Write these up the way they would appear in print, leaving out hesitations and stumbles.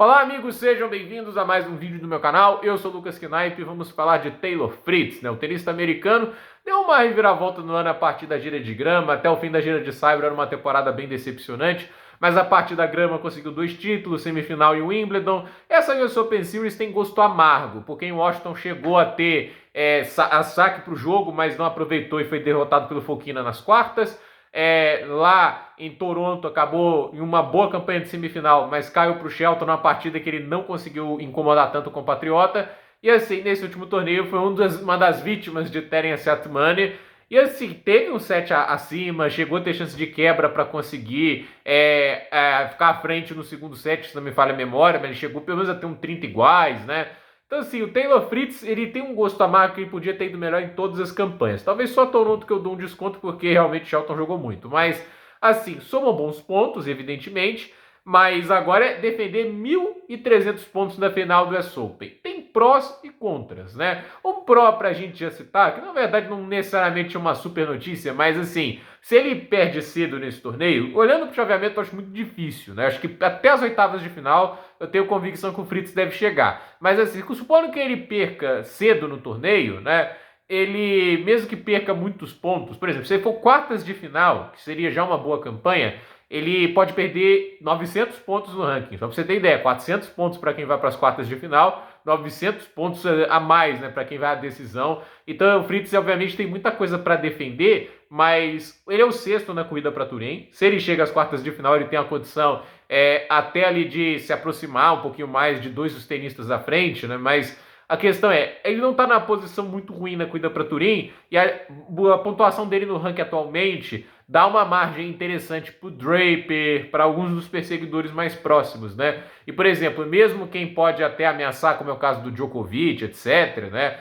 Olá amigos, sejam bem-vindos a mais um vídeo do meu canal. Eu sou o Lucas Knaip e vamos falar de Taylor Fritz, né? O tenista americano deu uma reviravolta no ano a partir da gira de grama, até o fim da gira de saibro era uma temporada bem decepcionante, mas a partir da grama conseguiu 2 títulos, semifinal em Wimbledon. Essa US Open Series tem gosto amargo, porque em Washington chegou a ter saque para o jogo, mas não aproveitou e foi derrotado pelo Fokina nas quartas. Lá em Toronto acabou em uma boa campanha de semifinal, mas caiu para o Shelton numa partida que ele não conseguiu incomodar tanto o compatriota. E assim, nesse último torneio foi uma das vítimas de Terence Atmani. E assim, teve um set acima, chegou a ter chance de quebra para conseguir ficar à frente no segundo set, se não me falha a memória, mas ele chegou pelo menos a ter um 30 iguais, né? Então, assim, o Taylor Fritz, ele tem um gosto amargo que ele podia ter ido melhor em todas as campanhas. Talvez só Toronto que eu dou um desconto, porque realmente Shelton jogou muito. Mas, assim, somam bons pontos, evidentemente. Mas agora é defender 1.300 pontos na final do US Open. Tem prós e contras, né? Um pró pra gente já citar, que na verdade não necessariamente é uma super notícia, mas assim, se ele perde cedo nesse torneio, olhando pro chaveamento eu acho muito difícil, né? Acho que até as oitavas de final eu tenho convicção que o Fritz deve chegar. Mas assim, supondo que ele perca cedo no torneio, né? Ele, mesmo que perca muitos pontos, por exemplo, se ele for quartas de final, que seria já uma boa campanha, ele pode perder 900 pontos no ranking. Só para você ter ideia, 400 pontos para quem vai para as quartas de final, 900 pontos a mais, né, para quem vai à decisão. Então o Fritz, obviamente, tem muita coisa para defender, mas ele é o sexto na corrida para Turim. Se ele chega às quartas de final, ele tem a condição até ali de se aproximar um pouquinho mais de dois dos tenistas à frente, né, mas a questão é, ele não está na posição muito ruim na corrida para Turim, e a pontuação dele no ranking atualmente dá uma margem interessante para o Draper, para alguns dos perseguidores mais próximos, né? E, por exemplo, mesmo quem pode até ameaçar, como é o caso do Djokovic, etc., né?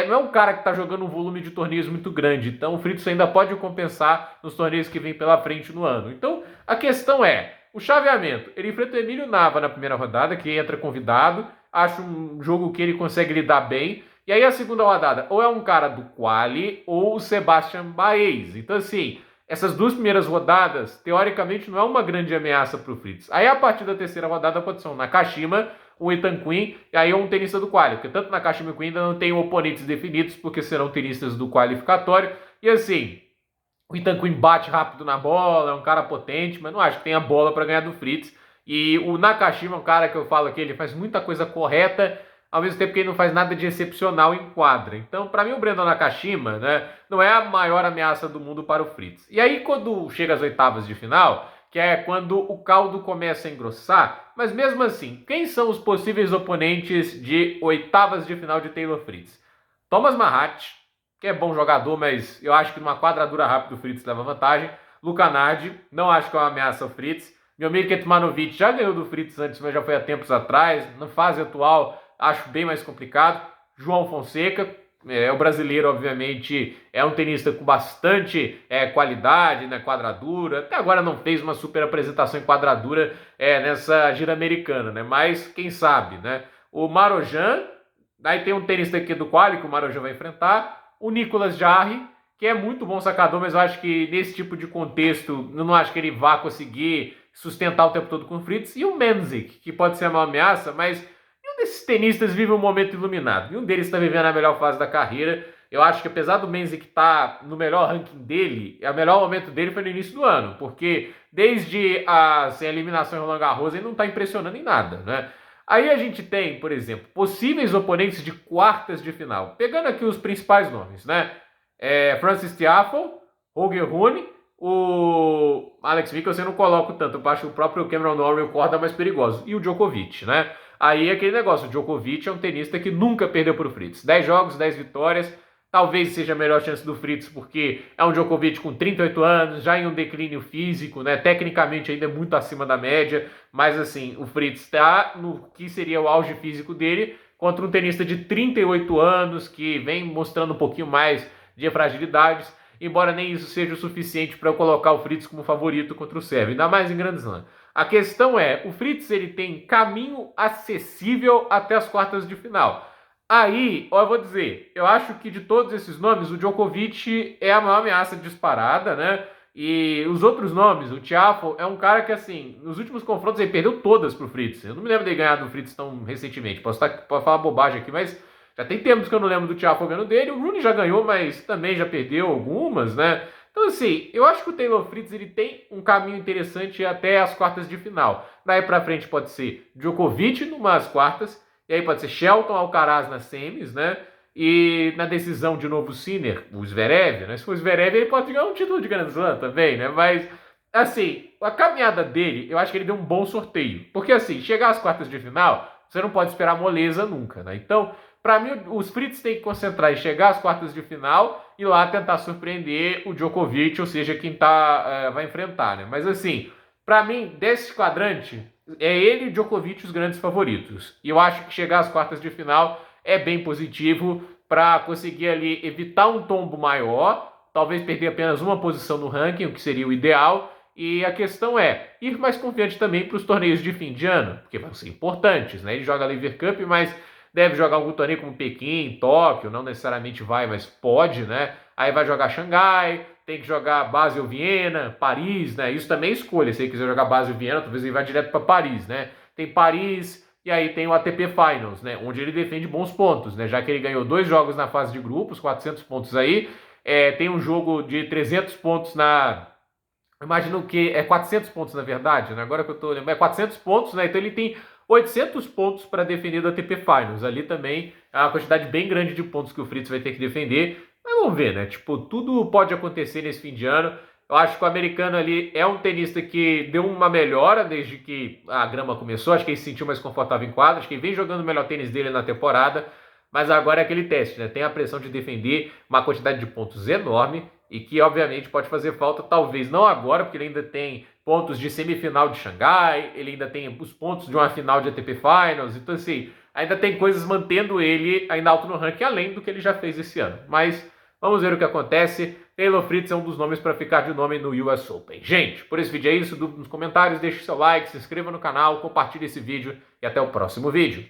Não é um cara que está jogando um volume de torneios muito grande, então o Fritz ainda pode compensar nos torneios que vem pela frente no ano. Então, a questão é, o chaveamento, ele enfrenta o Emílio Nava na primeira rodada, que entra convidado, acho um jogo que ele consegue lidar bem, e aí a segunda rodada, ou é um cara do quali, ou o Sebastian Baez. Então, assim, essas duas primeiras rodadas, teoricamente, não é uma grande ameaça para o Fritz. Aí, a partir da terceira rodada, pode ser um Nakashima, um Ethan Quinn, e aí um tenista do quali. Porque tanto Nakashima e Quinn ainda não tem oponentes definidos, porque serão tenistas do qualificatório. E assim, o Ethan Quinn bate rápido na bola, é um cara potente, mas não acho que tenha bola para ganhar do Fritz. E o Nakashima é um cara que eu falo que ele faz muita coisa correta, ao mesmo tempo que ele não faz nada de excepcional em quadra. Então, para mim, o Brandon Nakashima, né, não é a maior ameaça do mundo para o Fritz. E aí, quando chega às oitavas de final, que é quando o caldo começa a engrossar, mas mesmo assim, quem são os possíveis oponentes de oitavas de final de Taylor Fritz? Thomas Mahat, que é bom jogador, mas eu acho que numa quadradura rápida o Fritz leva vantagem. Luca Nardi, não acho que é uma ameaça ao Fritz. Miomir Kecmanovic já ganhou do Fritz antes, mas já foi há tempos atrás. Na fase atual, acho bem mais complicado. João Fonseca, o brasileiro, obviamente, é um tenista com bastante qualidade na quadradura. Até agora não fez uma super apresentação em quadradura nessa gira americana, né? Mas quem sabe, né? O Marojan, daí tem um tenista aqui do quali que o Marojan vai enfrentar. O Nicolas Jarry, que é muito bom sacador, mas eu acho que nesse tipo de contexto, eu não acho que ele vá conseguir sustentar o tempo todo com o Fritz. E o Menzik, que pode ser uma ameaça, mas nenhum desses tenistas vive um momento iluminado. Nenhum deles está vivendo a melhor fase da carreira. Eu acho que apesar do Menzik estar no melhor ranking dele, o melhor momento dele foi no início do ano, porque desde a eliminação em Roland Garros ele não está impressionando em nada, né? Aí a gente tem, por exemplo, possíveis oponentes de quartas de final. Pegando aqui os principais nomes, né? Francis Tiafoe, Holger Rune, o Alex Michelsen eu não coloco tanto, eu acho o próprio Cameron Norrie e o Korda mais perigoso. E o Djokovic, né? Aí é aquele negócio, o Djokovic é um tenista que nunca perdeu para o Fritz. 10 jogos, 10 vitórias. Talvez seja a melhor chance do Fritz, porque é um Djokovic com 38 anos, já em um declínio físico, né? Tecnicamente ainda é muito acima da média, mas assim, o Fritz está no que seria o auge físico dele, contra um tenista de 38 anos, que vem mostrando um pouquinho mais de fragilidades, embora nem isso seja o suficiente para eu colocar o Fritz como favorito contra o Sérvio, ainda mais em Grand Slam. A questão é, o Fritz ele tem caminho acessível até as quartas de final. Aí, eu vou dizer, eu acho que de todos esses nomes, o Djokovic é a maior ameaça disparada, né? E os outros nomes, o Tiafoe é um cara que, assim, nos últimos confrontos ele perdeu todas pro Fritz. Eu não me lembro dele ganhar do Fritz tão recentemente. Posso falar bobagem aqui, mas já tem tempos que eu não lembro do Tiafoe ganhando dele. O Rune já ganhou, mas também já perdeu algumas, né? Então, assim, eu acho que o Taylor Fritz ele tem um caminho interessante até as quartas de final. Daí pra frente pode ser Djokovic numas quartas, e aí pode ser Shelton, Alcaraz nas semis, né? E na decisão de novo Sinner, o Zverev, né? Se for o Zverev, ele pode ganhar um título de Grand Slam também, né? Mas, assim, a caminhada dele, eu acho que ele deu um bom sorteio. Porque, assim, chegar às quartas de final, você não pode esperar moleza nunca, né? Então, para mim, os Fritz têm que concentrar em chegar às quartas de final e lá tentar surpreender o Djokovic, ou seja, quem vai enfrentar, né? Mas, assim, para mim, desse quadrante, é ele e o Djokovic os grandes favoritos. E eu acho que chegar às quartas de final é bem positivo para conseguir ali evitar um tombo maior, talvez perder apenas uma posição no ranking, o que seria o ideal. E a questão é ir mais confiante também para os torneios de fim de ano, porque vão ser importantes, né? Ele joga a Lever Cup, mas deve jogar algum torneio como Pequim, Tóquio, não necessariamente vai, mas pode, né? Aí vai jogar Xangai, tem que jogar Basel, Viena, Paris, né? Isso também é escolha, se ele quiser jogar Basel, Viena, talvez ele vá direto para Paris, né? Tem Paris, e aí tem o ATP Finals, né? Onde ele defende bons pontos, né? Já que ele ganhou 2 jogos na fase de grupos, 400 pontos aí. Tem um jogo de 300 pontos na... Imagino que é 400 pontos, na verdade, né? Agora que eu tô lembrando, é 400 pontos, né? Então ele tem 800 pontos para defender do ATP Finals. Ali também é uma quantidade bem grande de pontos que o Fritz vai ter que defender. Mas vamos ver, né? Tipo, tudo pode acontecer nesse fim de ano. Eu acho que o americano ali é um tenista que deu uma melhora desde que a grama começou. Acho que ele se sentiu mais confortável em quadra. Acho que ele vem jogando o melhor tênis dele na temporada. Mas agora é aquele teste, né? Tem a pressão de defender uma quantidade de pontos enorme e que, obviamente, pode fazer falta, talvez não agora, porque ele ainda tem pontos de semifinal de Xangai, ele ainda tem os pontos de uma final de ATP Finals. Então, assim, ainda tem coisas mantendo ele ainda alto no ranking, além do que ele já fez esse ano. Mas vamos ver o que acontece. Taylor Fritz é um dos nomes para ficar de nome no US Open. Gente, por esse vídeo é isso. Dúvida nos comentários, deixe seu like, se inscreva no canal, compartilhe esse vídeo e até o próximo vídeo.